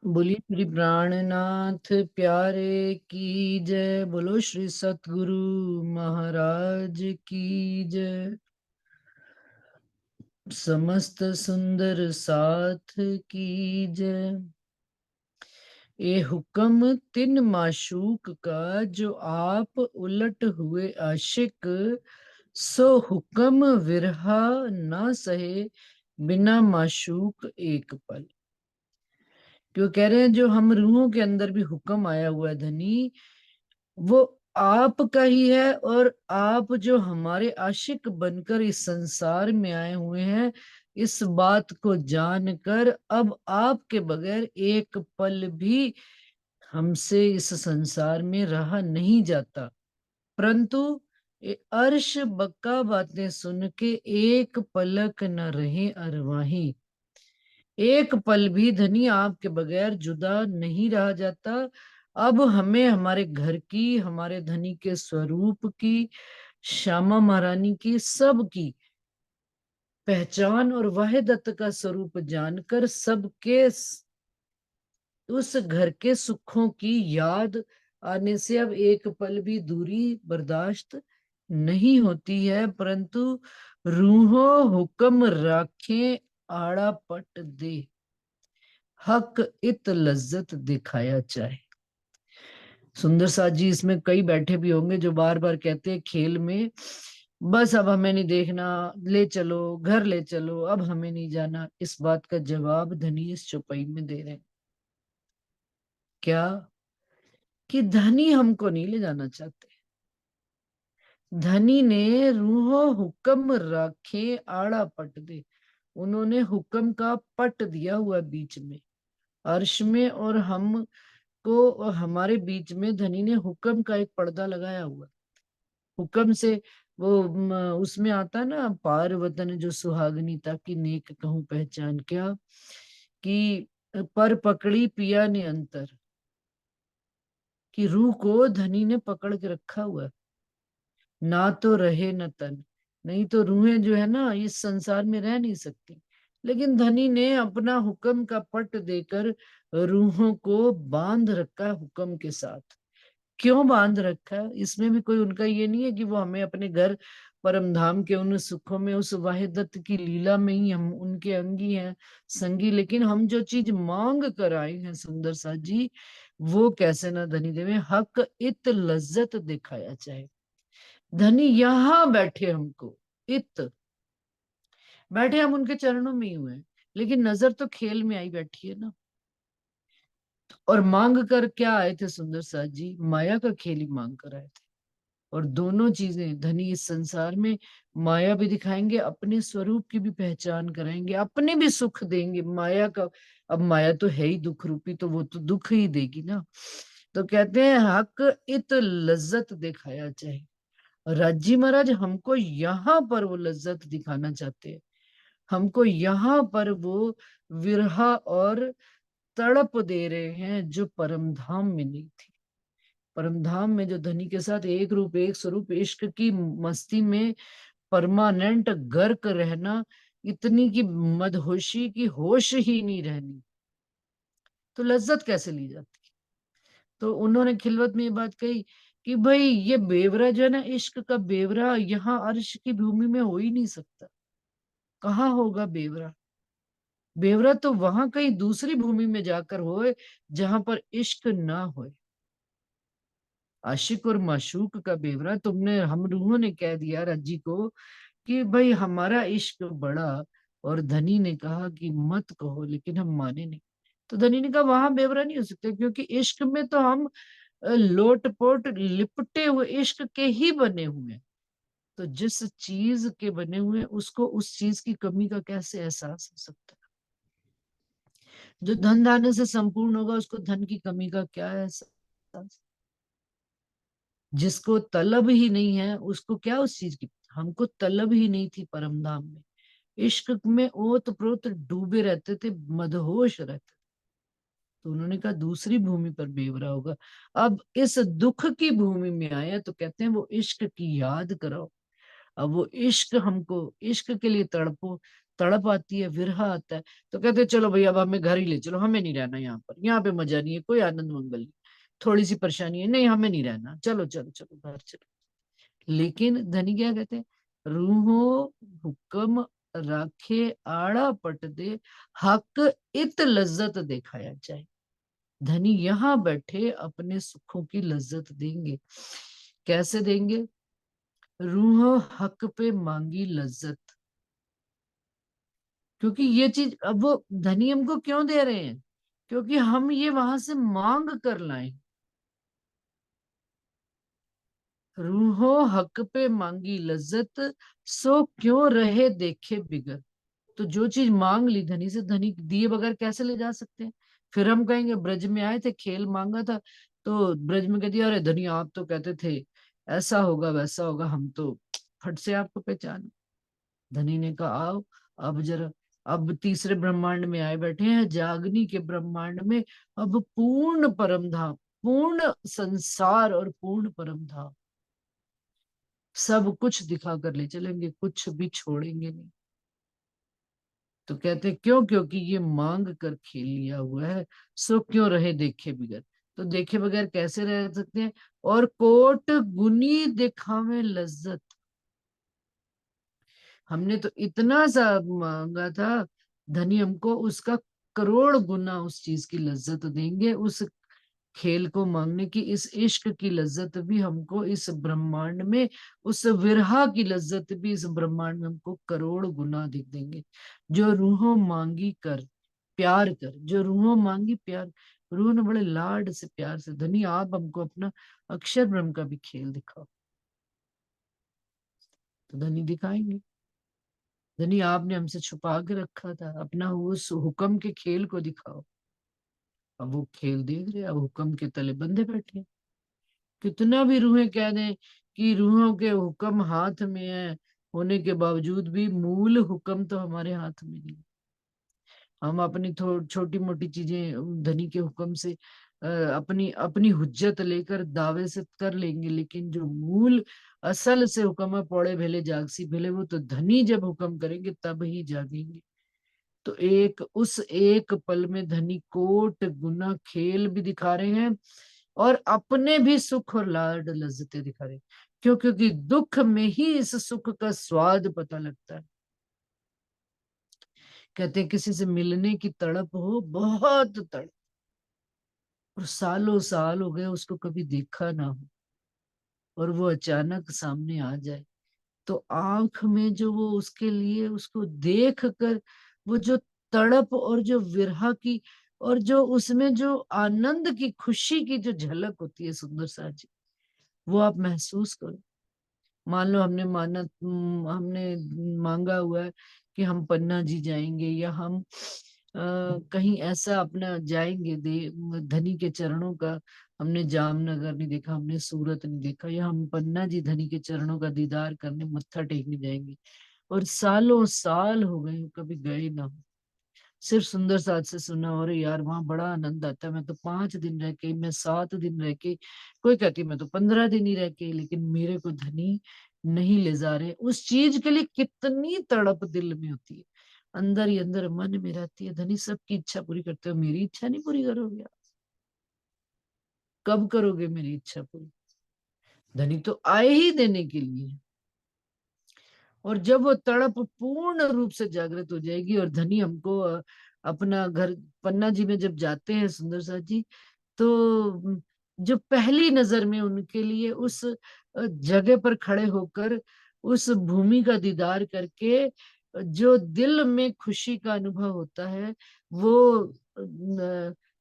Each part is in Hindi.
बोलिए श्री प्राणनाथ प्यारे की जय। बोलो श्री सतगुरु महाराज की जय। समस्त सुंदर साथ की जय। ये हुक्म तिन माशूक का, जो आप उलट हुए आशिक, सो हुक्म विरहा ना सहे, बिना माशूक एक पल। क्यों कह रहे हैं, जो हम रूहों के अंदर भी हुक्म आया हुआ है धनी, वो आपका ही है। और आप जो हमारे आशिक बनकर इस संसार में आए हुए हैं, इस बात को जानकर अब आपके बगैर एक पल भी हमसे इस संसार में रहा नहीं जाता। परंतु ये अर्श बक्का बातें सुन के एक पलक न रहे अरवाही। एक पल भी धनी आपके बगैर जुदा नहीं रहा जाता। अब हमें हमारे घर की, हमारे धनी के स्वरूप की, श्यामा महारानी की, सब की पहचान और वहदत का स्वरूप जानकर सबके उस घर के सुखों की याद आने से अब एक पल भी दूरी बर्दाश्त नहीं होती है। परंतु रूहों हुक्म राखें, आड़ा पट दे, हक इत लज्जत दिखाया चाहे। सुंदर साथ जी इसमें कई बैठे भी होंगे जो बार बार कहते हैं खेल में, बस अब हमें नहीं देखना, ले चलो घर ले चलो, अब हमें नहीं जाना। इस बात का जवाब धनी इस चौपाई में दे रहे हैं। क्या? कि धनी हमको नहीं ले जाना चाहते। धनी ने रूहों हुक्म रखे, आड़ा पट दे। उन्होंने हुक्म का पट दिया हुआ बीच में, अर्श में, और हम को और हमारे बीच में धनी ने हुक्म का एक पर्दा लगाया हुआ। हुक्म से वो उसमें आता ना, पार वतन जो सुहागनी ताकि नेक कहूं पहचान क्या, कि पर पकड़ी पिया ने अंतर, कि रूह को धनी ने पकड़ के रखा हुआ है। ना तो रहे न तन, नहीं तो रूहें जो है ना इस संसार में रह नहीं सकती। लेकिन धनी ने अपना हुक्म का पट देकर रूहों को बांध रखा हुक्म के साथ। क्यों बांध रखा है, इसमें भी कोई उनका ये नहीं है कि वो हमें अपने घर परम धाम के उन सुखों में, उस वाहिदत की लीला में ही हम उनके अंगी हैं, संगी। लेकिन हम जो चीज मांग कर आए हैं सुंदर सा जी, वो कैसे ना धनी देवे, हक इत लज्जत दिखाया चाहे। धनी यहाँ बैठे हमको, इत बैठे हम उनके चरणों में ही हुए हैं, लेकिन नजर तो खेल में आई बैठी है ना। और मांग कर क्या आए थे सुंदर साथ जी? माया का खेल ही मांग कर आए थे। और दोनों चीजें धनी इस संसार में माया भी दिखाएंगे, अपने स्वरूप की भी पहचान कराएंगे, अपने भी सुख देंगे। माया का, अब माया तो है ही दुख रूपी, तो वो तो दुख ही देगी ना। तो कहते हैं हक इत लज्जत दिखाया चाहे। राजी महाराज हमको यहाँ पर वो लज्जत दिखाना चाहते हैं। हमको यहाँ पर वो विरहा और तड़प दे रहे हैं जो परम धाम में नहीं थी। परम धाम में जो धनी के साथ एक रूप एक स्वरूप इश्क की मस्ती में परमानेंट गर्क रहना, इतनी की मदहोशी की होश ही नहीं रहनी, तो लज्जत कैसे ली जाती? तो उन्होंने खिलवत में ये बात कही कि भाई ये बेवरा जो है ना, इश्क का बेवरा यहाँ अर्श की भूमि में हो ही नहीं सकता। कहाँ होगा बेवरा? बेवरा तो वहां कहीं दूसरी भूमि में जाकर होए, जहां पर इश्क ना होए। आशिक और माशूक का बेवरा तुमने, हम रूहों ने कह दिया रज्जी को कि भाई हमारा इश्क बड़ा। और धनी ने कहा कि मत कहो, लेकिन हम माने नहीं। तो धनी ने कहा वहां बेवरा नहीं हो सकता, क्योंकि इश्क में तो हम लोटपोट लिपटे हुए इश्क के ही बने हुए हैं। तो जिस चीज के बने हुए हैं, उसको उस चीज की कमी का कैसे एहसास हो सकता है? जो धन धान्य से संपूर्ण होगा, उसको धन की कमी का क्या एहसास? जिसको तलब ही नहीं है उसको क्या उस चीज की? हमको तलब ही नहीं थी परम धाम में। इश्क में ओत प्रोत डूबे रहते थे, मदहोश रहते थे। तो उन्होंने कहा दूसरी भूमि पर बेवरा होगा। अब इस दुख की भूमि में आए तो कहते हैं वो इश्क की याद कराओ। अब वो इश्क, हमको इश्क के लिए तड़प आती है, विरह आता है, तो कहते हैं चलो भैया अब हमें घर ही ले चलो, हमें नहीं रहना यहाँ पर, यहाँ पे मजा नहीं है, कोई आनंद मंगल नहीं, थोड़ी सी परेशानी है, नहीं हमें नहीं रहना, चलो चलो चलो घर चलो। लेकिन धनी क्या कहते हैं, रूहो हुक्म राखे आड़ा पट दे, हक इत लज्जत दिखाया जाए। धनी यहाँ बैठे अपने सुखों की लज्जत देंगे। कैसे देंगे? रूह हक पे मांगी लज्जत। क्योंकि ये चीज अब वो धनी हमको क्यों दे रहे हैं? क्योंकि हम ये वहां से मांग कर लाए। रूहो हक पे मांगी लज्जत, सो क्यों रहे देखे बिगर। तो जो चीज मांग ली धनी से, धनी दिए बगैर कैसे ले जा सकते हैं? फिर हम कहेंगे ब्रज में आए थे, खेल मांगा था, तो ब्रज में कह दिया अरे धनी आप तो कहते थे ऐसा होगा वैसा होगा, हम तो फट से आपको पहचान। धनी ने कहा आओ, अब जरा, अब तीसरे ब्रह्मांड में आए बैठे हैं, जागनी के ब्रह्मांड में। अब पूर्ण परम धाम, पूर्ण संसार और पूर्ण परम धाम, सब कुछ दिखा कर ले चलेंगे, कुछ भी छोड़ेंगे नहीं। तो कहते हैं क्यों? क्योंकि ये मांग कर खेल लिया हुआ है, सो क्यों रहे देखे बगैर। तो देखे बगैर कैसे रह सकते हैं? और कोट गुनी दिखावे लज्जत, हमने तो इतना सा मांगा था, धनी हमको उसका करोड़ गुना उस चीज की लज्जत देंगे, उस खेल को मांगने की, इस इश्क की लज्जत भी हमको इस ब्रह्मांड में, उस विरहा की लज्जत भी इस ब्रह्मांड में हमको करोड़ गुना दिख देंगे। जो रूहों मांगी कर प्यार कर, जो रूहों मांगी प्यार, रूह ने बड़े लाड से प्यार से, धनी आप हमको अपना अक्षर ब्रह्म का भी खेल दिखाओ। तो धनी दिखाएंगे, धनी आपने हमसे छुपा के रखा था, अपना उस हुक्म के खेल को दिखाओ। अब वो खेल देख रहे, अब हुक्म के तले बंधे बैठे। कितना भी रूहें कह दें कि रूहों के हुक्म हाथ में है, होने के बावजूद भी मूल हुक्म तो हमारे हाथ में नहीं। हम अपनी छोटी मोटी चीजें धनी के हुक्म से अपनी अपनी हुज्जत लेकर दावे से कर लेंगे, लेकिन जो मूल असल से हुक्म है, पौड़े भेले जागसी भेले, वो तो धनी जब हुक्म करेंगे तब ही जागेंगे। तो एक उस एक पल में धनी कोट गुना खेल भी दिखा रहे हैं, और अपने भी सुख और लाड लज्जतें दिखा रहे हैं। क्यों? क्योंकि दुख में ही इस सुख का स्वाद पता लगता है। कहते हैं किसी से मिलने की तड़प हो, बहुत तड़प, और सालों साल हो गए उसको कभी देखा ना हो, और वो अचानक सामने आ जाए, तो आंख में जो वो उसके लिए, उसको देख कर वो जो तड़प और जो विरह की, और जो उसमें जो आनंद की, खुशी की जो झलक होती है सुंदर सा जी, वो आप महसूस करो। मान लो हमने मांगा हुआ है कि हम पन्ना जी जाएंगे, या हम कहीं ऐसा अपना जाएंगे, धनी के चरणों का, हमने जामनगर नहीं देखा, हमने सूरत नहीं देखा, या हम पन्ना जी धनी के चरणों का दीदार करने मत्था टेकने जाएंगे, और सालों साल हो गए कभी गए ना हो, सिर्फ सुंदर साथ से सुना, और यार वहां बड़ा आनंद आता है, मैं तो 5 दिन रह के, मैं 7 दिन रह के, कोई कहती मैं तो 15 दिन ही रह के, लेकिन मेरे को धनी नहीं ले जा रहे। उस चीज के लिए कितनी तड़प दिल में होती है, अंदर ही अंदर मन में रहती है, धनी सबकी इच्छा पूरी करते हो, मेरी इच्छा नहीं पूरी करोगे आप? कब करोगे मेरी इच्छा पूरी? धनी तो आए ही देने के लिए। और जब वो तड़प पूर्ण रूप से जागृत हो जाएगी, और धनी हमको अपना घर, पन्ना जी में जब जाते हैं सुंदर सा जी, तो जो पहली नजर में उनके लिए उस जगह पर खड़े होकर, उस भूमि का दीदार करके जो दिल में खुशी का अनुभव होता है, वो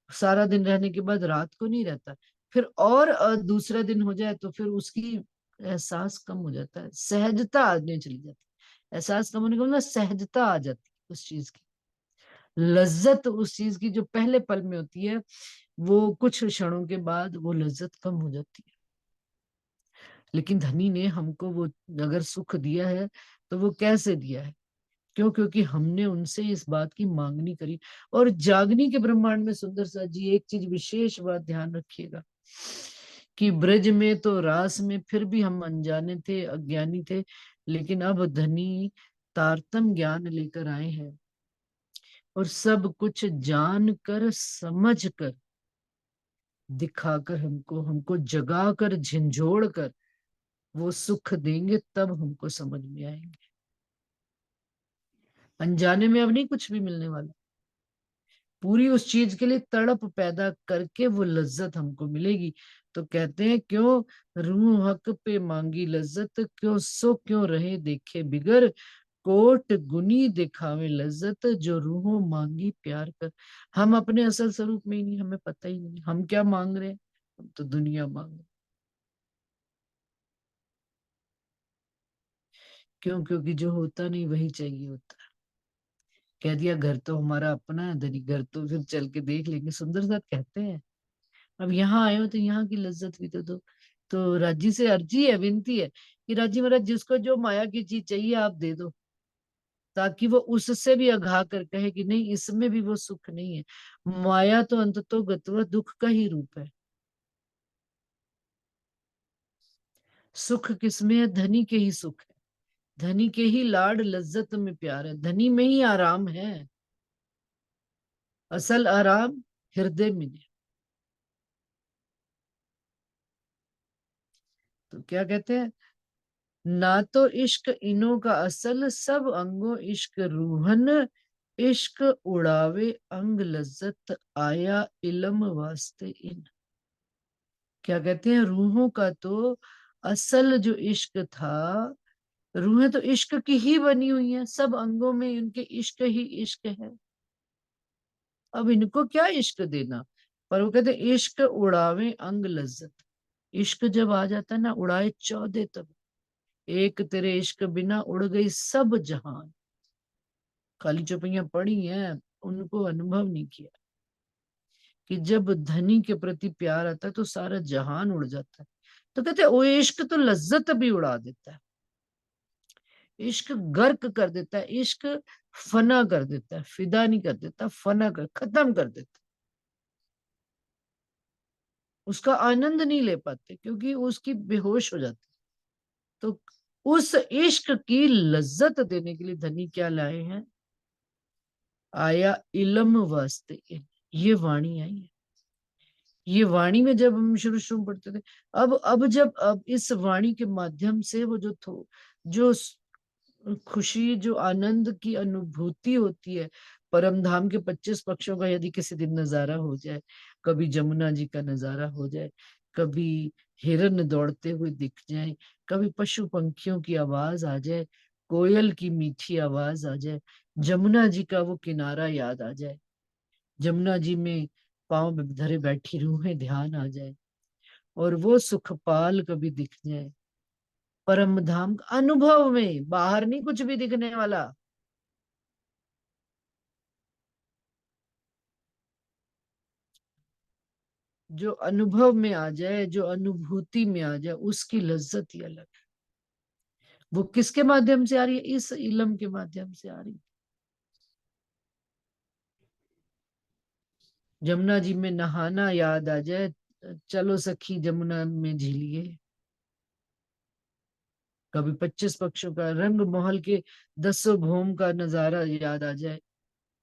सारा दिन रहने के बाद रात को नहीं रहता। फिर और दूसरा दिन हो जाए तो फिर उसकी एहसास कम हो जाता है, सहजता आने चली जाती है। एहसास कम होने का मतलब सहजता आ जाती है उस चीज की, लज्जत उस चीज की जो पहले पल में होती है, वो कुछ क्षणों के बाद वो लज्जत कम हो जाती है। लेकिन धनी ने हमको वो अगर सुख दिया है, तो वो कैसे दिया है? क्यों? क्योंकि हमने उनसे इस बात की मांगनी करी। और जागनी के ब्रह्मांड में सुंदर सा जी एक चीज विशेष बात ध्यान रखिएगा, कि ब्रज में तो रास में फिर भी हम अनजाने थे, अज्ञानी थे, लेकिन अब धनी तारतम ज्ञान लेकर आए हैं और सब कुछ जान कर समझ कर दिखाकर हमको हमको जगा कर झिंझोड़ कर वो सुख देंगे, तब हमको समझ में आएंगे। अनजाने में अब नहीं कुछ भी मिलने वाला। पूरी उस चीज के लिए तड़प पैदा करके वो लज्जत हमको मिलेगी। तो कहते हैं, क्यों रूह हक पे मांगी लज्जत, क्यों सो क्यों रहे देखे बिगर, कोट गुनी दिखावे लज्जत, जो रूहों मांगी प्यार कर। हम अपने असल स्वरूप में ही नहीं, हमें पता ही नहीं हम क्या मांग रहे हैं। हम तो दुनिया मांग रहे हैं। क्यों? क्योंकि जो होता नहीं वही चाहिए होता है। कह दिया घर तो हमारा अपना है, धनी घर तो फिर चल के देख लेंगे, सुंदर साथ कहते हैं। अब यहाँ आए हो तो यहाँ की लज्जत भी तो दो। तो राजी से अर्जी है, विनती है कि राजी महाराज, जिसको जो माया की चीज चाहिए आप दे दो, ताकि वो उससे भी अघा कर कहे कि नहीं, इसमें भी वो सुख नहीं है। माया तो अंततो गत्वा दुख का ही रूप है। सुख किसमें है? धनी के ही सुख है, धनी के ही लाड लज्जत में प्यार है, धनी में ही आराम है। असल आराम हृदय में है। तो क्या कहते हैं, ना तो इश्क इन्हों का असल, सब अंगों इश्क रूहन, इश्क उड़ावे अंग लज्जत, आया इलम वास्ते इन। क्या कहते हैं, रूहों का तो असल जो इश्क था, रूहें तो इश्क की ही बनी हुई हैं, सब अंगों में उनके इश्क ही इश्क है। अब इनको क्या इश्क देना। पर वो कहते हैं, इश्क उड़ावे अंग लज्जत। इश्क जब आ जाता है ना, उड़ाए चौदह तब। एक तेरे इश्क बिना उड़ गई सब जहान। खाली चौपैया पड़ी हैं, उनको अनुभव नहीं किया कि जब धनी के प्रति प्यार आता है तो सारा जहान उड़ जाता है। तो कहते हैं, वो इश्क तो लज्जत भी उड़ा देता है। इश्क गर्क कर देता है, इश्क फना कर देता है, फिदा नहीं कर देता, फना कर खत्म कर देता है। उसका आनंद नहीं ले पाते क्योंकि उसकी बेहोश हो जाती है। तो उस इश्क की लज्जत देने के लिए धनी क्या लाए हैं, आया इलम वास्ते। ये वाणी आई है। ये वाणी में जब हम शुरू शुरू पढ़ते थे, अब इस वाणी के माध्यम से वो जो खुशी, जो आनंद की अनुभूति होती है, परम धाम के 25 पक्षों का यदि किसी दिन नजारा हो जाए, कभी जमुना जी का नजारा हो जाए, कभी हिरन दौड़ते हुए दिख जाए, कभी पशु पंखियों की आवाज आ जाए, कोयल की मीठी आवाज आ जाए, जमुना जी का वो किनारा याद आ जाए, जमुना जी में पांव धरे बैठी रूहें ध्यान आ जाए, और वो सुखपाल कभी दिख जाए, परम धाम का अनुभव में, बाहर नहीं कुछ भी दिखने वाला। जो अनुभव में आ जाए, जो अनुभूति में आ जाए, उसकी लज्जत ही अलग है। वो किसके माध्यम से आ रही है? इस इलम के माध्यम से आ रही है। जमुना जी में नहाना याद आ जाए, चलो सखी जमुना में झीलिए। कभी 25 पक्षों का रंग महल के 10 भोम का नजारा याद आ जाए,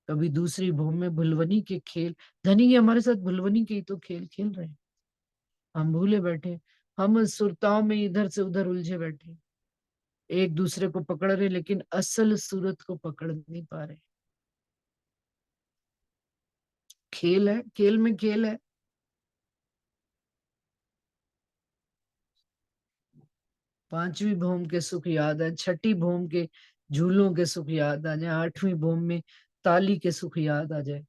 कभी दूसरी भूमि में भुलवनी के खेल। धनी ये हमारे साथ भुलवनी के ही तो खेल खेल रहे हैं। हम भूले बैठे, हम सुरताओं में इधर से उधर उलझे बैठे, एक दूसरे को पकड़ रहे लेकिन असल सूरत को पकड़ नहीं पा रहे। खेल है, खेल में खेल है। पांचवी भूम के सुख याद है, छठी भूम के झूलों के सुख याद आ जाए, आठवीं भूम में ताली के सुख याद आ जाए।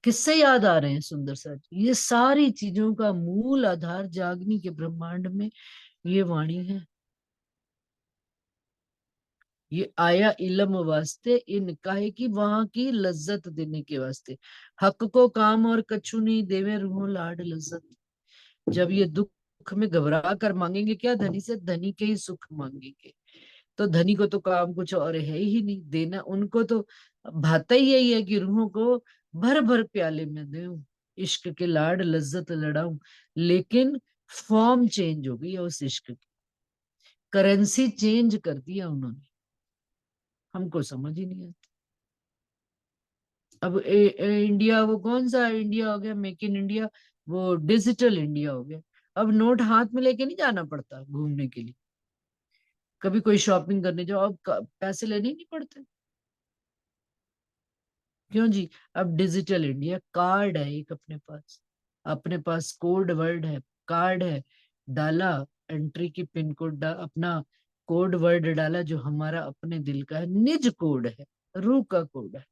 किससे याद आ रहे हैं सुंदर सर? ये सारी चीजों का मूल आधार जागनी के ब्रह्मांड में ये वाणी है। ये आया इलम वास्ते, इनका है कि वहां की लज्जत देने के वास्ते। हक को काम और कछु नहीं देवे रूहों लाड लज्जत। जब ये दुख में घबरा कर मांगेंगे क्या धनी से, धनी के ही सुख मांगेंगे। तो धनी को तो काम कुछ और है ही नहीं देना, उनको तो भाता ही यही है कि रूहों को भर भर प्याले में दूं, इश्क के लाड लज्जत लड़ाऊं। लेकिन फॉर्म चेंज हो गई है उस इश्क की। करेंसी चेंज कर दिया उन्होंने, हमको समझ ही नहीं आता। अब इंडिया, वो कौन सा इंडिया हो गया, मेक इन इंडिया, वो डिजिटल इंडिया हो गया। अब नोट हाथ में लेके नहीं जाना पड़ता घूमने के लिए, कभी कोई शॉपिंग करने जाओ अब पैसे लेने ही नहीं पड़ते। क्यों जी? अब डिजिटल इंडिया, कार्ड है एक अपने पास कोड वर्ड है, कार्ड है, डाला, एंट्री की पिन कोड अपना कोड वर्ड डाला जो हमारा अपने दिल का है, निज कोड है, रूह का कोड है,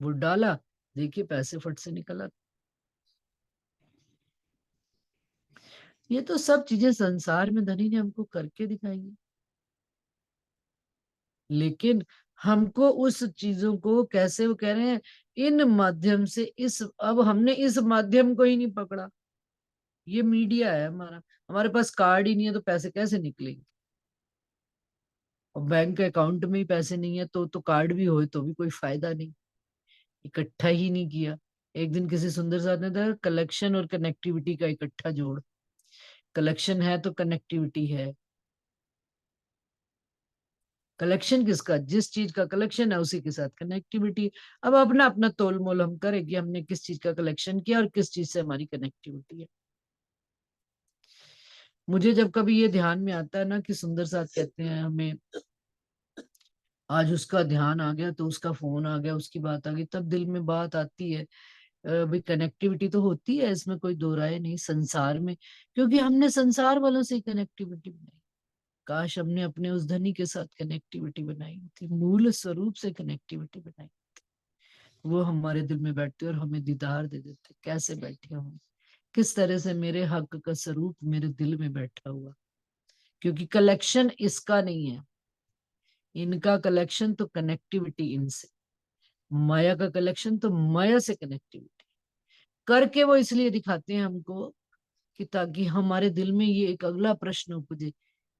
वो डाला, देखिए पैसे फट से निकला। ये तो सब चीजें संसार में धनी ने हमको करके दिखाई है, लेकिन हमको उस चीजों को कैसे, वो कह रहे हैं इन माध्यम से, इस अब हमने इस माध्यम को ही नहीं पकड़ा। ये मीडिया है हमारा, हमारे पास कार्ड ही नहीं है तो पैसे कैसे निकलेंगे? और बैंक अकाउंट में ही पैसे नहीं है तो कार्ड भी हो तो भी कोई फायदा नहीं, इकट्ठा ही नहीं किया। एक दिन किसी सुंदर साथ ने था, कलेक्शन और कनेक्टिविटी का इकट्ठा जोड़। कलेक्शन है तो कनेक्टिविटी है। कलेक्शन किसका? जिस चीज का कलेक्शन है उसी के साथ कनेक्टिविटी। अब अपना अपना तोल मोल हम करें कि हमने किस चीज का कलेक्शन किया और किस चीज से हमारी कनेक्टिविटी है। मुझे जब कभी ये ध्यान में आता है ना कि सुंदर साथ कहते हैं हमें, आज उसका ध्यान आ गया तो उसका फोन आ गया, उसकी बात आ गई, तब दिल में बात आती है, भाई कनेक्टिविटी तो होती है, इसमें कोई दो राय नहीं संसार में, क्योंकि हमने संसार वालों से ही कनेक्टिविटी बनाई। काश हमने अपने उस धनी के साथ कनेक्टिविटी बनाई थी, मूल स्वरूप से कनेक्टिविटी बनाई, वो हमारे दिल में बैठते और हमें दीदार दे देते। कैसे बैठे हम, किस तरह से मेरे हक का स्वरूप मेरे दिल में बैठा हुआ, क्योंकि कलेक्शन इसका नहीं है, इनका कलेक्शन तो कनेक्टिविटी इनसे, माया का कलेक्शन तो माया से कनेक्टिविटी करके वो इसलिए दिखाते हैं हमको कि ताकि हमारे दिल में ये एक अगला प्रश्न उपजे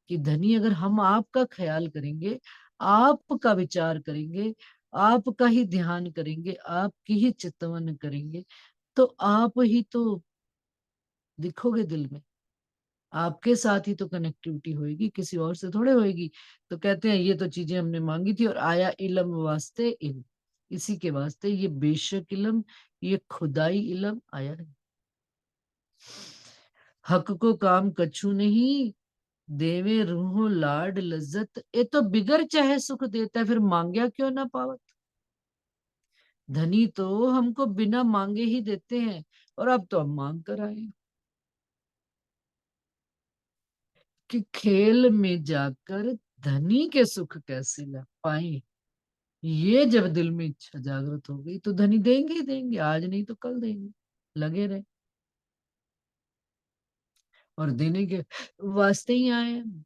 कि धनी अगर हम आपका ख्याल करेंगे, आपका विचार करेंगे, आपका ही ध्यान करेंगे, आपकी ही चिंतन करेंगे, तो आप ही तो दिखोगे दिल में, आपके साथ ही तो कनेक्टिविटी होगी, किसी और से थोड़े होगी। तो कहते हैं ये तो चीजें हमने मांगी थी और आया इलम वास्ते इन, इसी के वास्ते ये बेशक इलम, ये खुदाई इलम आया है। हक को काम कछु नहीं, देवे रूहो लाड लज्जत, ये तो बिगर चाहे सुख देता है, फिर मांग्या क्यों ना पावत। धनी तो हमको बिना मांगे ही देते हैं, और अब तो हम मांग कर आए कि खेल में जाकर धनी के सुख कैसे ला पाए। ये जब दिल में इच्छा जागृत हो गई तो धनी देंगे ही देंगे, आज नहीं तो कल देंगे, लगे रहे, और देने के वास्ते ही आए हैं।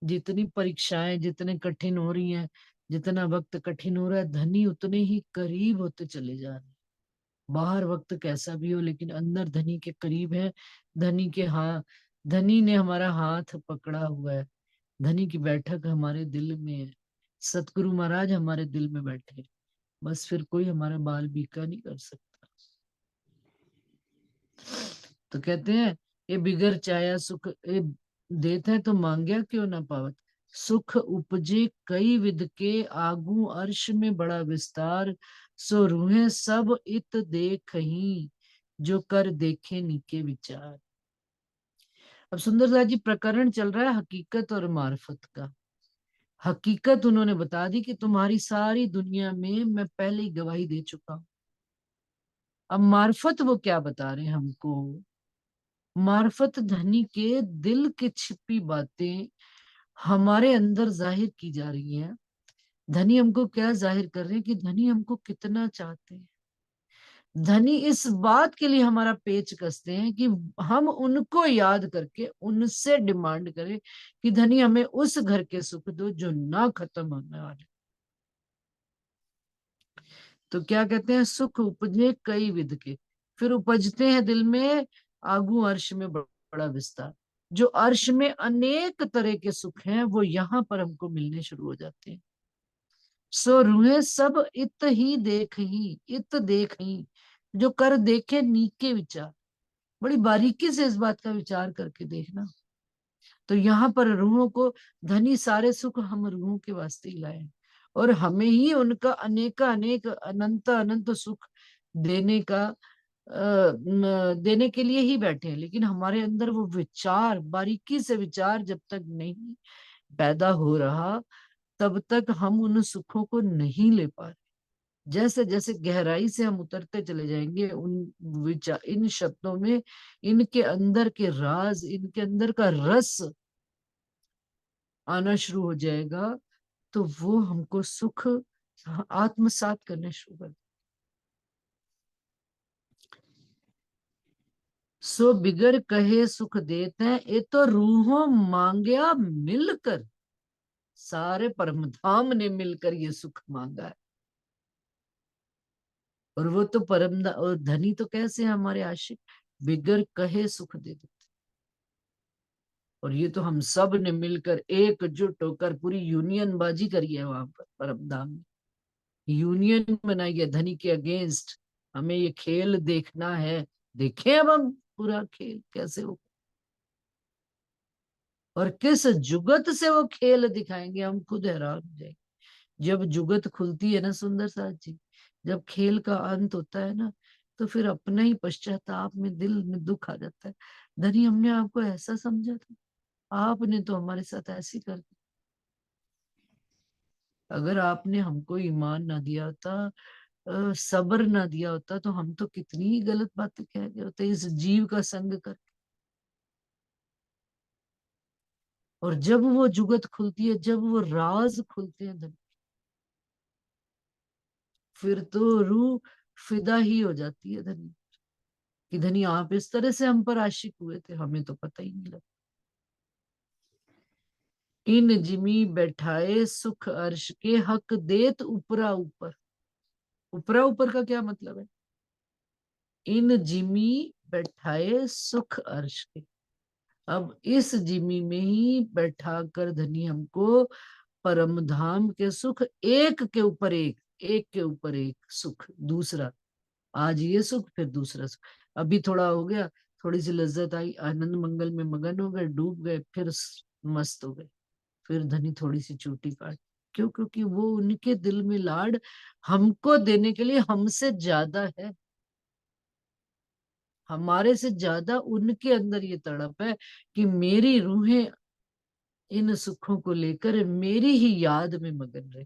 जितनी परीक्षाएं जितने कठिन हो रही हैं, जितना वक्त कठिन हो रहा है, धनी उतने ही करीब होते चले जा रहे हैं। बाहर वक्त कैसा भी हो लेकिन अंदर धनी के करीब है। धनी के हाँ, धनी ने हमारा हाथ पकड़ा हुआ है, धनी की बैठक हमारे दिल में है, सतगुरु महाराज हमारे दिल में बैठे, बस फिर कोई हमारा बाल बीका नहीं कर सकता। तो कहते हैं ये बिगर चाया सुख ये देता है तो मांग्या क्यों ना पावत। सुख उपजे कई विध के, आगू अर्श में बड़ा विस्तार, सो रूहें सब इत देखहीं, जो कर देखे नीके विचार। अब सुंदरलाल जी प्रकरण चल रहा है हकीकत और मार्फत का। हकीकत उन्होंने बता दी कि तुम्हारी सारी दुनिया में मैं पहले ही गवाही दे चुका हूं। अब मार्फत वो क्या बता रहे हैं हमको, मार्फत धनी के दिल की छिपी बातें हमारे अंदर जाहिर की जा रही हैं। धनी हमको क्या जाहिर कर रहे हैं कि धनी हमको कितना चाहते हैं। धनी इस बात के लिए हमारा पेच कसते हैं कि हम उनको याद करके उनसे डिमांड करें कि धनी हमें उस घर के सुख दो जो ना खत्म होने वाले। तो क्या कहते हैं, सुख उपजे कई विध के, फिर उपजते हैं दिल में, आगू अर्श में बड़ा विस्तार। जो अर्श में अनेक तरह के सुख हैं वो यहाँ पर हमको मिलने शुरू हो जाते हैं। सो रूहे सब इत देख ही, जो कर देखे नीके विचार। बड़ी बारीकी से इस बात का विचार करके देखना, तो यहाँ पर रूहों को, धनी सारे सुख हम रूहों के वास्ते ही लाए हैं, और हमें ही उनका अनेका अनेक अनंत अनंत सुख देने का देने के लिए ही बैठे हैं। लेकिन हमारे अंदर वो विचार, बारीकी से विचार जब तक नहीं पैदा हो रहा, तब तक हम उन सुखों को नहीं ले पा रहे। जैसे जैसे गहराई से हम उतरते चले जाएंगे उन विचार, इन शब्दों में इनके अंदर के राज, इनके अंदर का रस आना शुरू हो जाएगा, तो वो हमको सुख आत्मसात करने शुरू कर। सो बिगर कहे सुख देते हैं, ये तो रूहों मांगया मिलकर, सारे परमधाम ने मिलकर ये सुख मांगा है। और वो तो और धनी तो कैसे हैं हमारे आशिक, बिगर कहे सुख दे देते। और ये तो हम सब ने मिलकर एकजुट होकर पूरी यूनियन बाजी करी है वहां पर परमधाम में, यूनियन बनाई है धनी के अगेंस्ट। हमें ये खेल देखना है, देखें अब हम पूरा खेल कैसे हो, और किस जुगत से वो खेल दिखाएंगे, हम खुद हैरान हो जाएंगे। जब जुगत खुलती है ना सुंदर साथ जी, जब खेल का अंत होता है ना, तो फिर अपने ही पश्चाताप में दिल में दुख आ जाता है। धनी हमने आपको ऐसा समझा था, आपने तो हमारे साथ ऐसी कर दी। अगर आपने हमको ईमान ना दिया होता, सब्र ना दिया होता, तो हम तो कितनी ही गलत बातें कह गए होते इस जीव का संग कर। और जब वो जुगत खुलती है, जब वो राज खुलते हैं धनी, फिर तो रूह फिदा ही हो जाती है धनी, कि धनी आप इस तरह से हम पर आशिक हुए थे, हमें तो पता ही नहीं लगा। इन जिमी बैठाए सुख अर्श के, हक देत उपरा ऊपर। उपरा ऊपर का क्या मतलब है? इन जिमी बैठाए सुख अर्श के, अब इस जिमी में ही बैठा कर धनी हमको परम धाम के सुख, एक के ऊपर एक, एक के ऊपर एक सुख दूसरा, आज ये सुख फिर दूसरा सुख। अभी थोड़ा हो गया, थोड़ी सी लज्जत आई, आनंद मंगल में मगन हो गए, डूब गए, फिर मस्त हो गए, फिर धनी थोड़ी सी चूटी काट। क्यों? क्योंकि वो उनके दिल में लाड हमको देने के लिए हमसे ज्यादा है, हमारे से ज्यादा उनके अंदर ये तड़प है कि मेरी रूहें इन सुखों को लेकर मेरी ही याद में मगन रहे।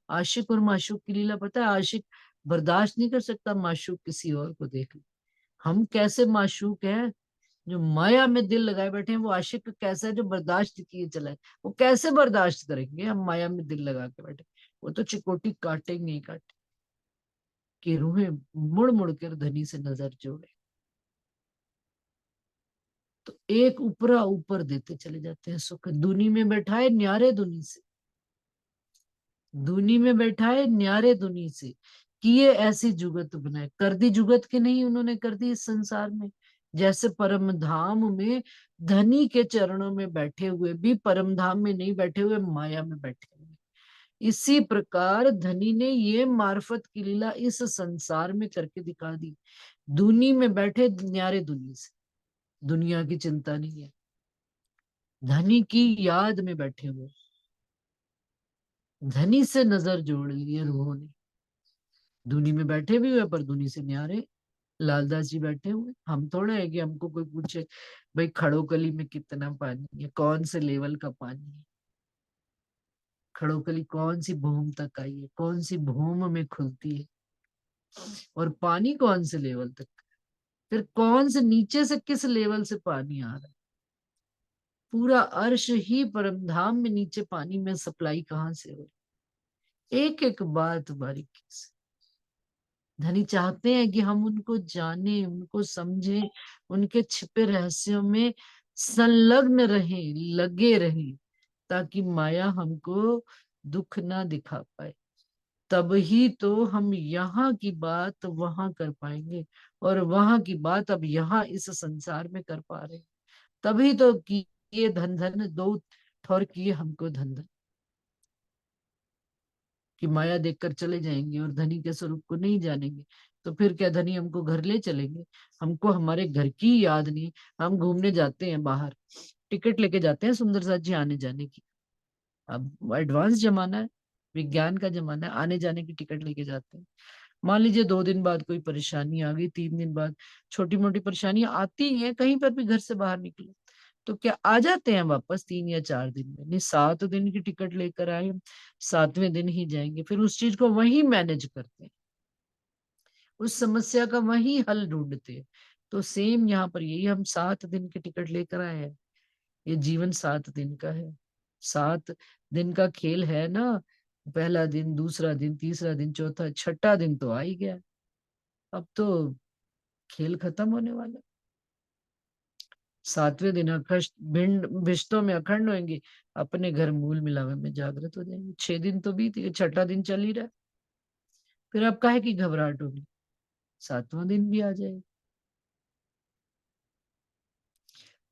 आशिक और माशूक की लीला पता है? आशिक बर्दाश्त नहीं कर सकता माशूक किसी और को देख ले। हम कैसे माशूक हैं, जो माया में दिल लगाए बैठे हैं, वो आशिक कैसा है जो बर्दाश्त किए चला है। वो कैसे बर्दाश्त करेंगे हम माया में दिल लगा के बैठे? वो तो चिकोटी काटेंगे ही काटे, कि रूहें मुड़ मुड़ कर धनी से नजर जोड़े। तो एक ऊपरा ऊपर देते चले जाते हैं सुख, दूनी में बैठा है न्यारे दुनी से, दूनी में बैठा है न्यारे दुनी से, किए ऐसी जुगत बनाए, कर दी जुगत के नहीं उन्होंने कर दी इस संसार में। जैसे परम धाम में धनी के चरणों में बैठे हुए भी परम धाम में नहीं बैठे हुए, माया में बैठे हुए, इसी प्रकार धनी ने ये मार्फत की लीला इस संसार में करके दिखा दी। दूनी में बैठे न्यारे दुनी से, दुनिया की चिंता नहीं है, धनी की याद में बैठे हुए, धनी से नजर जोड़ लिए रूहों ने। दूनी में बैठे भी हुए पर दूनी से न्यारे, लालदास जी बैठे हुए। हम थोड़ा है कि हमको कोई पूछे भाई खड़ोकली में कितना पानी है, कौन से लेवल का पानी है, खड़ोकली कौन सी भूम तक आई है, कौन सी भूम में खुलती है, और पानी कौन से लेवल तक, फिर कौन से नीचे से किस लेवल से पानी आ रहा है। पूरा अर्श ही परमधाम में नीचे पानी में सप्लाई कहाँ से हो रही, एक एक बात बारीकी से। धनी चाहते हैं कि हम उनको जाने, उनको समझें, उनके छिपे रहस्यों में संलग्न रहें, लगे रहें, ताकि माया हमको दुख ना दिखा पाए। तब ही तो हम यहाँ की बात वहां कर पाएंगे, और वहां की बात अब यहाँ इस संसार में कर पा रहे हैं। तभी तो किए धन धन दो ठौर किए हमको धन धन, कि माया देखकर चले जाएंगे और धनी के स्वरूप को नहीं जानेंगे। तो फिर क्या धनी हमको घर ले चलेंगे? हमको हमारे घर की याद नहीं, हम घूमने जाते हैं बाहर, टिकट लेके जाते हैं सुंदर साथ जी आने जाने की। अब एडवांस जमाना है, विज्ञान का जमाना है, आने जाने की टिकट लेके जाते हैं। मान लीजिए 2 दिन बाद कोई परेशानी आ गई, 3 दिन बाद छोटी मोटी परेशानियां आती ही हैं, कहीं पर भी घर से बाहर निकले तो क्या आ जाते हैं वापस 3 या 4 दिन में? नहीं, 7 दिन की टिकट लेकर आए, 7वें दिन ही जाएंगे, फिर उस चीज को वही मैनेज करते हैं, उस समस्या का वही हल ढूंढते हैं। तो सेम यहाँ पर यही, हम 7 दिन की टिकट लेकर आए हैं। ये जीवन 7 दिन का है, 7 दिन का खेल है ना। पहला दिन, दूसरा दिन, तीसरा दिन, चौथा, छठा दिन तो आ ही गया। अब तो खेल खत्म होने वाला है। 7वें दिन अखंड भिंड भिष्टों में अखंड होंगे, अपने घर मूल मिलावे में जागृत हो जाएंगे। 6 दिन तो बीत गए, छठा दिन चल ही रहा है। फिर अब काहे की घबराहट होगी, 7वां दिन भी आ जाएगा।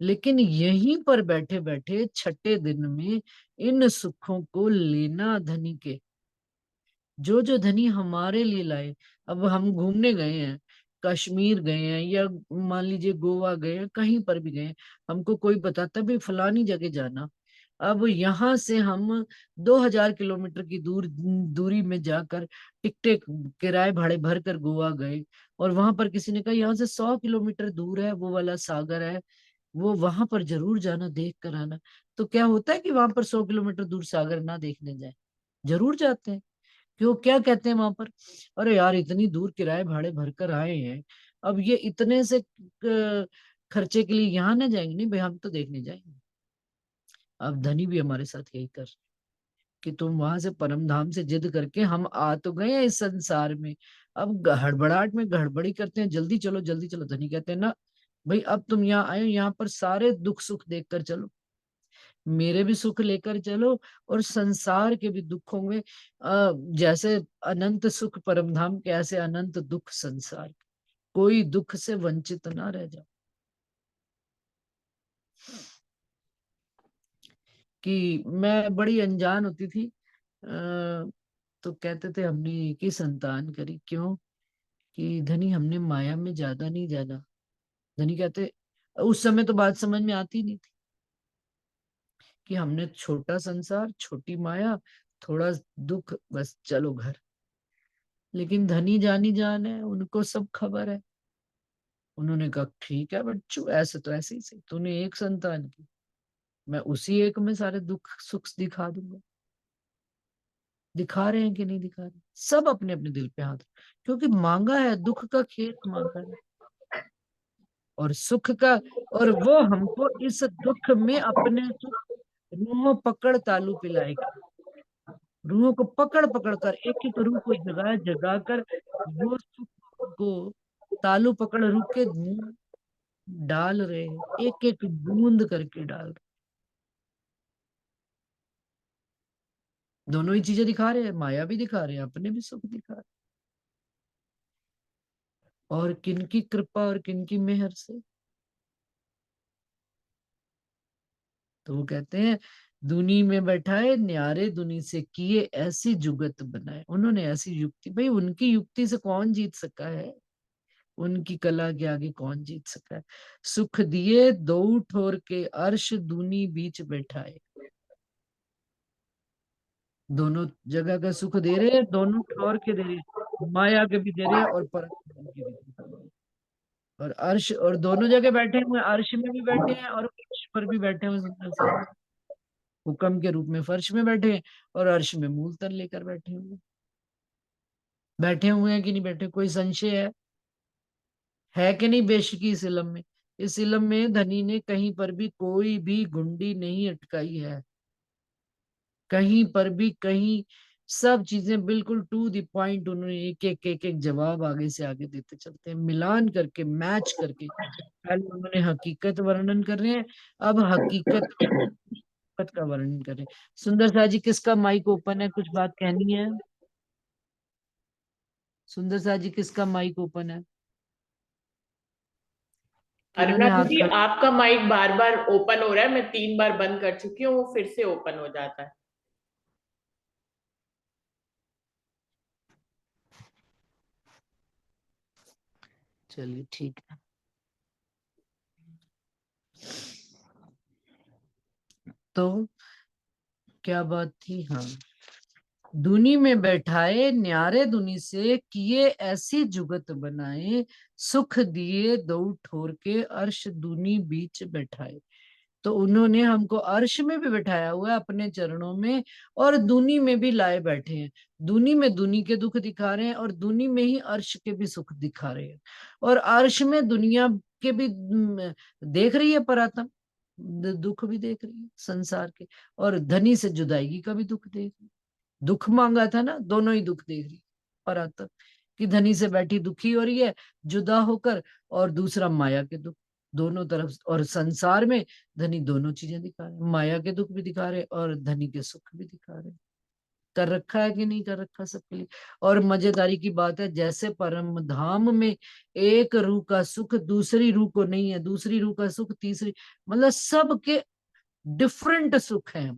लेकिन यहीं पर बैठे बैठे छठे दिन में इन सुखों को लेना धनी के, जो जो धनी हमारे लिए लाए। अब हम घूमने गए हैं, कश्मीर गए हैं या मान लीजिए गोवा गए हैं, कहीं पर भी गए हैं, हमको कोई बताता भी फलानी जगह जाना। अब यहाँ से हम 2000 किलोमीटर की दूरी में जाकर टिकटे किराए भाड़े भर कर गोवा गए, और वहां पर किसी ने कहा यहाँ से 100 किलोमीटर दूर है वो वाला सागर है, वो वहां पर जरूर जाना, देख कर आना। तो क्या होता है कि वहां पर 100 किलोमीटर दूर सागर ना देखने जाए? जरूर जाते हैं। क्यों, क्या कहते हैं वहां पर? अरे यार, इतनी दूर किराए भाड़े भरकर आए हैं, अब ये इतने से खर्चे के लिए यहाँ ना जाएंगे? नहीं भाई, हम तो देखने जाएंगे। अब धनी भी हमारे साथ यही कर, कि तुम वहां से परम धाम से जिद करके, हम आ तो गए हैं इस संसार में, अब हड़बड़ाहट में गड़बड़ी करते हैं, जल्दी चलो जल्दी चलो। धनी कहते हैं ना भाई, अब तुम यहाँ आए हो, यहाँ पर सारे दुख सुख देख कर चलो, मेरे भी सुख लेकर चलो, और संसार के भी दुखों में जैसे अनंत सुख परमधाम के, ऐसे अनंत दुख संसार, कोई दुख से वंचित ना रह जाओ। कि मैं बड़ी अनजान होती थी, तो कहते थे हमने एक ही संतान करी, क्यों? कि धनी हमने माया में ज्यादा नहीं जाना। धनी कहते, उस समय तो बात समझ में आती नहीं थी, कि हमने छोटा संसार, छोटी माया, थोड़ा दुख, बस चलो घर। लेकिन धनी जानी जान है, उनको सब खबर है। उन्होंने कहा ठीक है बच्चू, ऐसे तो ऐसे ही सही, तूने एक संतान की, मैं उसी एक में सारे दुख सुख दिखा दूंगा। दिखा रहे हैं कि नहीं दिखा रहे? सब अपने अपने दिल पे हाथ, क्योंकि मांगा है, दुख का खेत मांगा है, और सुख का। और वो हमको इस दुख में अपने सुख रूहों पकड़ तालू पिलाएगी। रूहों को पकड़ पकड़ कर, एक एक रूह को जगा जगा कर, वो सुख को तालू पकड़ रूह के मुंह डाल रहे हैं, एक एक बूंद करके डाल रहे। दोनों ही चीजें दिखा रहे हैं, माया भी दिखा रहे हैं, अपने भी सुख दिखा रहे हैं। और किनकी कृपा और किनकी मेहर से? तो वो कहते हैं, दुनी में बैठाए न्यारे दुनी से किए, ऐसी जुगत बनाए। उन्होंने ऐसी युक्ति, भाई उनकी युक्ति से कौन जीत सका है? उनकी कला के आगे कौन जीत सका है? सुख दिए दो ठोर के, अर्श दूनी बीच बैठाए। दोनों जगह का सुख दे रहे हैं, दोनों ठोर के दे रहे हैं, माया के भी दे रहे हैं और परम धाम के भी दे रहे हैं। और अर्श, और दोनों जगह बैठे हुए हैं, अर्श में भी बैठे हैं और फर्श पर भी बैठे हुए हैं। सुंदर सा हुक्म के रूप में फर्श में बैठे हैं, और अर्श में मूल तन लेकर बैठे हुए हैं। बैठे हुए हैं कि नहीं बैठे, कोई संशय है कि नहीं? बेशकी इस इलम में, इस इलम में धनी ने कहीं पर भी कोई भी गुंडी नहीं अटकाई है, कहीं पर भी, कहीं सब चीजें बिल्कुल टू द पॉइंट, उन्होंने एक एक जवाब आगे से आगे देते चलते हैं, मिलान करके, मैच करके। पहले उन्होंने हकीकत वर्णन कर रहे हैं, अब हकीकत का वर्णन कर रहे हैं। सुंदर सा जी, किसका माइक ओपन है? कुछ बात कहनी है? सुंदर सा जी, किसका माइक ओपन है? अरुणा किन्होंने हाथ दीदी, खड़ा? आपका माइक बार बार ओपन हो रहा है, मैं 3 बार बंद कर चुकी हूँ, वो फिर से ओपन हो जाता है। चलिए ठीक है। तो क्या बात थी, हाँ। दुनी में बैठाए न्यारे दुनी से, किए ऐसी जुगत बनाए, सुख दिए दो ठोर के, अर्श दुनी बीच बैठाए। तो उन्होंने हमको अर्श में भी बैठाया हुआ है अपने चरणों में, और दुनी में भी लाए बैठे हैं। दुनी में दुनी के दुख दिखा रहे हैं, और दुनी में ही अर्श के भी सुख दिखा रहे हैं। और अर्श में दुनिया के भी देख रही है परात्म, दुख भी देख रही है संसार के, और धनी से जुदाई का भी दुख देख रही है। दुख मांगा था ना, दोनों ही दुख देख रही है परात्म, कि धनी से बैठी दुखी हो रही है जुदा होकर, और दूसरा माया के दुख, दोनों तरफ। और संसार में धनी दोनों चीजें दिखा रहे, माया के दुख भी दिखा रहे और धनी के सुख भी दिखा रहे। कर रखा है कि नहीं कर रखा सबके लिए। और मजेदारी की बात है, जैसे परम धाम में एक रूह का सुख दूसरी रूह को नहीं है, दूसरी रूह का सुख तीसरी, मतलब सबके डिफरेंट सुख है।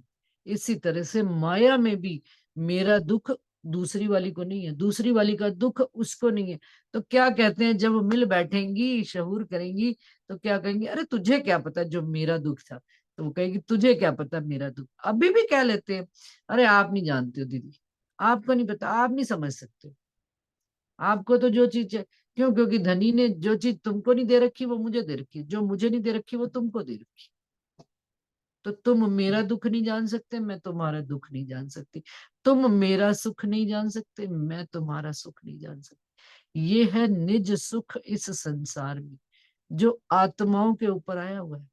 इसी तरह से माया में भी मेरा दुख दूसरी वाली को नहीं है, दूसरी वाली का दुख उसको नहीं है। तो क्या कहते हैं, जब मिल बैठेंगी शहूर करेंगी, तो क्या कहेंगी, अरे तुझे क्या पता जो मेरा दुख था। तो वो कहेगी तुझे क्या पता मेरा दुख। अभी भी कह लेते हैं, अरे आप नहीं जानते हो दीदी, आपको नहीं पता, आप नहीं समझ सकते, आपको तो जो चीज है। क्यों? क्योंकि धनी ने जो चीज तुमको नहीं दे रखी वो मुझे दे रखी, जो मुझे नहीं दे रखी वो तुमको दे रखी। तो तुम मेरा दुख नहीं जान सकते, मैं तुम्हारा दुख नहीं जान सकती। तुम मेरा सुख नहीं जान सकते, मैं तुम्हारा सुख नहीं जान सकती। ये है निज सुख इस संसार में, जो आत्माओं के ऊपर आया हुआ है।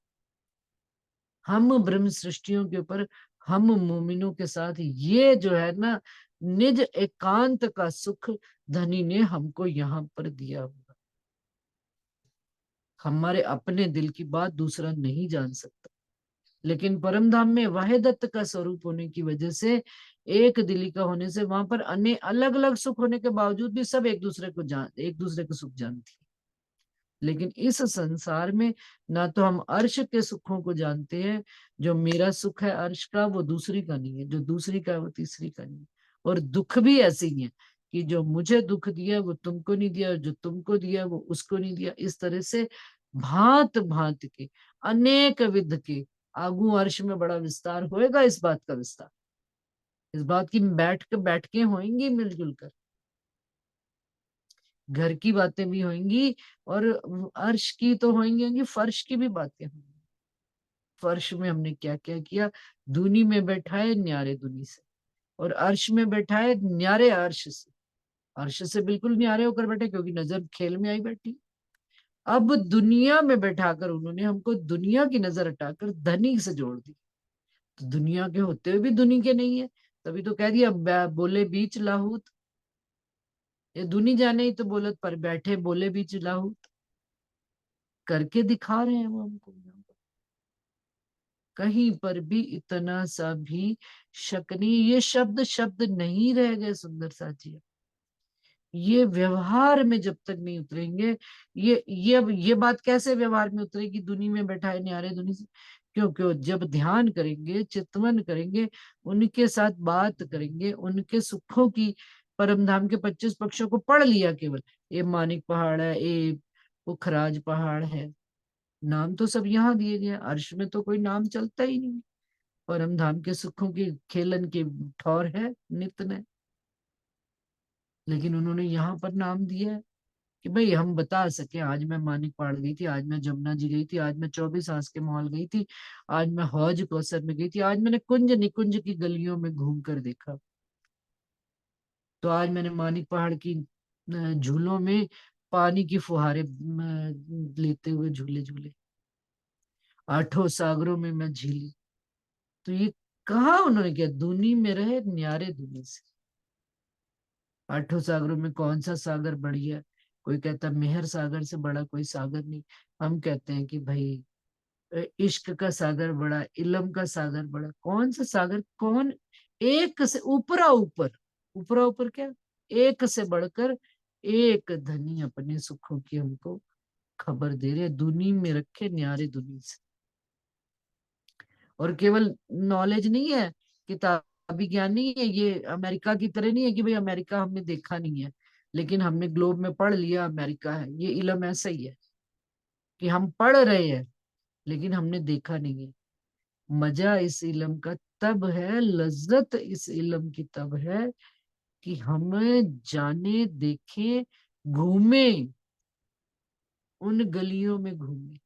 हम ब्रह्म सृष्टियों के ऊपर, हम मोमिनों के साथ ये जो है ना, निज एकांत का सुख धनी ने हमको यहाँ पर दिया हुआ। हमारे अपने दिल की बात दूसरा नहीं जान सकता। लेकिन परम धाम में वाहिदत्त का स्वरूप होने की वजह से, एक दिली का होने से, वहां पर अन्य अलग अलग सुख होने के बावजूद भी सब एक दूसरे को सुख जानती है। लेकिन इस संसार में ना तो हम अर्श के सुखों को जानते हैं, जो मेरा सुख है अर्श का वो दूसरी का नहीं है, जो दूसरी का है वो तीसरी का नहीं है। और दुख भी ऐसे ही है, कि जो मुझे दुख दिया वो तुमको नहीं दिया, और जो तुमको दिया वो उसको नहीं दिया। इस तरह से भांत भांत के, अनेक विध के, आगू अर्श में बड़ा विस्तार होएगा इस बात का विस्तार, इस बात की बैठ के होंगी मिलजुल कर, घर की बातें भी होंगी, और अर्श की तो होंगी होंगी, फर्श की भी बातें होंगी। फर्श में हमने क्या क्या किया, दूनी में बैठा है न्यारे दुनी से, और अर्श में बैठा है न्यारे अर्श से। अर्श से बिल्कुल न्यारे होकर बैठे, क्योंकि नजर खेल में आई बैठी। अब दुनिया में बैठाकर उन्होंने हमको दुनिया की नजर हटाकर धनी से जोड़ दी। तो दुनिया के होते हुए भी दुनी के नहीं है, तभी तो कह दिया बोले बीच लाहूत। ये दुनी जाने ही तो बोलत पर बैठे बोले बीच लाहूत, करके दिखा रहे हैं वो हमको यहाँ पर। कहीं पर भी इतना सा भी शक नहीं, ये शब्द शब्द नहीं रह गए सुंदर साथी। ये व्यवहार में जब तक नहीं उतरेंगे, ये बात कैसे व्यवहार में उतरेगी, दुनी में बैठाए न्यारे दुनी से। क्योंकि जब ध्यान करेंगे, चितवन करेंगे, उनके साथ बात करेंगे, उनके सुखों की, परम धाम के 25 पक्षों को पढ़ लिया केवल, ये मानिक पहाड़ है, ये पुखराज पहाड़ है, नाम तो सब यहाँ दिए गए, अर्श में तो कोई नाम चलता ही नहीं। परम धाम के सुखों की खेलन की ठौर है नित्य ने। लेकिन उन्होंने यहाँ पर नाम दिया है, कि भाई हम बता सके, आज मैं मानिक पहाड़ गई थी, आज मैं जमुना जी गई थी, आज मैं 24 आस के महल गई थी, आज मैं हौज कौसर में गई थी, आज मैंने कुंज निकुंज की गलियों में घूम कर देखा, तो आज मैंने मानिक पहाड़ की झूलों में पानी की फुहारे लेते हुए झूले झूले, आठों सागरों में मैं झीली। तो ये कहा उन्होंने, क्या दूनी में रहे न्यारे दूनी से। आठों सागरों में कौन सा सागर बढ़िया? कोई कहता मेहर सागर से बड़ा कोई सागर नहीं। हम कहते हैं कि भाई इश्क का सागर बड़ा, इल्म का सागर बड़ा, कौन सा सागर कौन? एक से ऊपरा ऊपर, ऊपरा ऊपर क्या, एक से बढ़कर एक धनी अपने सुखों की हमको खबर दे रहे, दुनी में रखे न्यारे दुनी से। और केवल नॉलेज नहीं है, किताबी ज्ञान नहीं है, ये अमेरिका की तरह नहीं है कि भाई अमेरिका हमने देखा नहीं है, लेकिन हमने ग्लोब में पढ़ लिया अमेरिका है। ये इल्म ऐसा ही है, कि हम पढ़ रहे हैं लेकिन हमने देखा नहीं है। मजा इस इल्म का तब है, लज्जत इस इल्म की तब है कि हमें जाने, देखें, घूमे, उन गलियों में घूमे।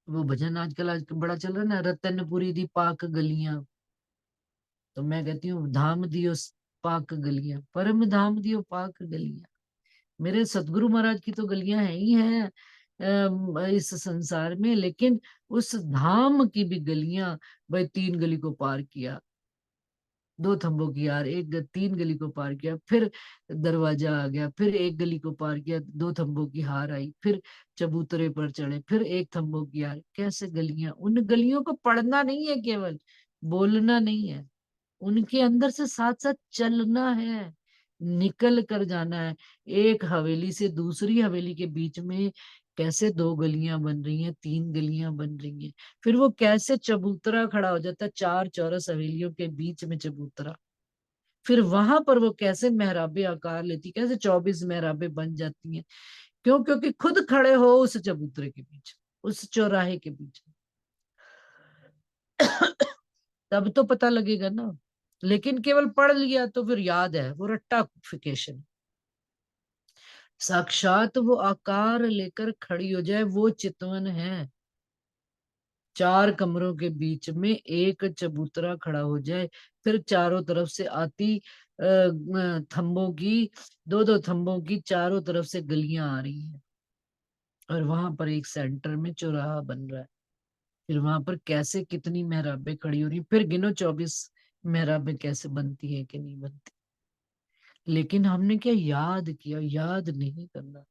वो भजन आजकल बड़ा चल रहा है ना, रतनपुरी दी पाक गलियां। तो मैं कहती हूँ धाम दियो पाक गलियां, परम धाम दियो पाक गलियां। मेरे सतगुरु महाराज की तो गलियां है ही हैं इस संसार में, लेकिन उस धाम की भी गलियां, भाई 3 गली को पार किया, 2 थंबों की यार, 3 गली को पार किया, फिर दरवाजा आ गया, फिर 1 गली को पार किया, 2 थंबों की हार आई, फिर चबूतरे पर चढ़े, फिर 1 थंबों की हार। कैसे गलियां, उन गलियों को पढ़ना नहीं है, केवल बोलना नहीं है, उनके अंदर से साथ साथ चलना है, निकल कर जाना है। एक हवेली से दूसरी हवेली के बीच में कैसे 2 गलियां बन रही हैं, 3 गलियां बन रही हैं, फिर वो कैसे चबूतरा खड़ा हो जाता है, 4 चौरस हवेलियों के बीच में चबूतरा, फिर वहां पर वो कैसे मेहराबे आकार लेती, कैसे 24 मेहराबे बन जाती हैं। क्यों? क्योंकि खुद खड़े हो उस चबूतरे के बीच, उस चौराहे के बीच में। तब तो पता लगेगा ना। लेकिन केवल पढ़ लिया तो फिर याद है, वो रट्टाफिकेशन। साक्षात वो आकार लेकर खड़ी हो जाए, वो चितवन है। 4 कमरों के बीच में एक चबूतरा खड़ा हो जाए, फिर चारों तरफ से आती थंबों की, 2 2 थंबों की चारों तरफ से गलियां आ रही हैं, और वहां पर एक सेंटर में चौराहा बन रहा है। फिर वहां पर कैसे कितनी मेहराबें खड़ी हो रही, फिर गिनो 24 मेहराबें कैसे बनती है कि नहीं बनती। लेकिन हमने क्या याद किया? याद नहीं करना।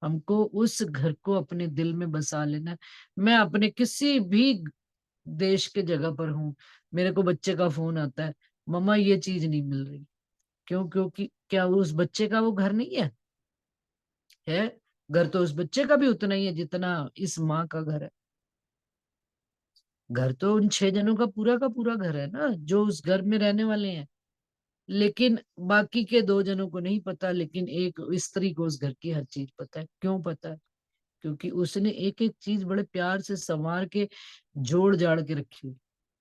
हमको उस घर को अपने दिल में बसा लेना है। मैं अपने किसी भी देश के जगह पर हूँ, मेरे को बच्चे का फोन आता है, मम्मा ये चीज नहीं मिल रही। क्यों? क्योंकि क्या उस बच्चे का वो घर नहीं है? है। घर तो उस बच्चे का भी उतना ही है जितना इस माँ का घर है। घर तो उन 6 जनों का पूरा घर है ना, जो उस घर में रहने वाले हैं। लेकिन बाकी के 2 जनों को नहीं पता, लेकिन एक स्त्री को उस घर की हर चीज पता है। क्यों पता है? क्योंकि उसने एक एक चीज बड़े प्यार से संवार के जोड़ जाड़ के रखी हुई।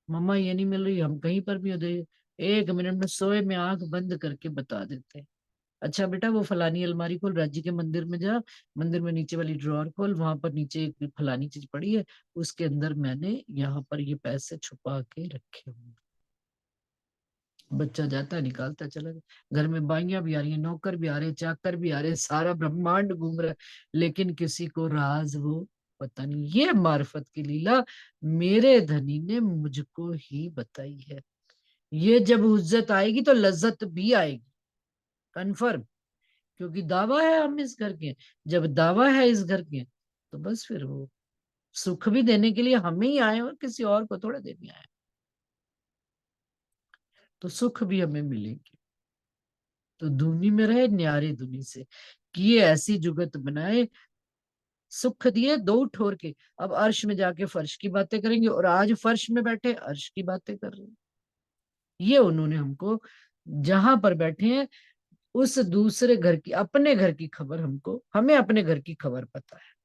मम्मा ये नहीं मिल रही, हम कहीं पर भी हो जाए 1 मिनट में सोए में आंख बंद करके बता देते हैं। अच्छा बेटा, वो फलानी अलमारी खोल, राज्य के मंदिर में जा, मंदिर में नीचे वाली ड्रॉर खोल, वहां पर नीचे एक फलानी चीज पड़ी है, उसके अंदर मैंने यहाँ पर ये पैसे छुपा के रखे हुए। बच्चा जाता है, निकालता चला जाता। घर में बाइयां भी आ रही हैं, नौकर भी आ रहे हैं, चाकर भी आ रहे हैं, सारा ब्रह्मांड घूम रहा है, लेकिन किसी को राज वो पता नहीं। ये मार्फत की लीला मेरे धनी ने मुझको ही बताई है। ये जब इज्जत आएगी तो लज्जत भी आएगी, कन्फर्म। क्योंकि दावा है हम इस घर के। जब दावा है इस घर के, तो बस फिर वो सुख भी देने के लिए हमें ही आए, और किसी और को थोड़ा देने आए। तो सुख भी हमें मिलेगी। तो दूनी में रहे न्यारे दुनी से, किए ऐसी जुगत बनाए, सुख दिए 2 ठोर के। अब अर्श में जाके फर्श की बातें करेंगे, और आज फर्श में बैठे अर्श की बातें कर रहे हैं। ये उन्होंने हमको, जहां पर बैठे हैं, उस दूसरे घर की, अपने घर की खबर हमको, हमें अपने घर की खबर पता है।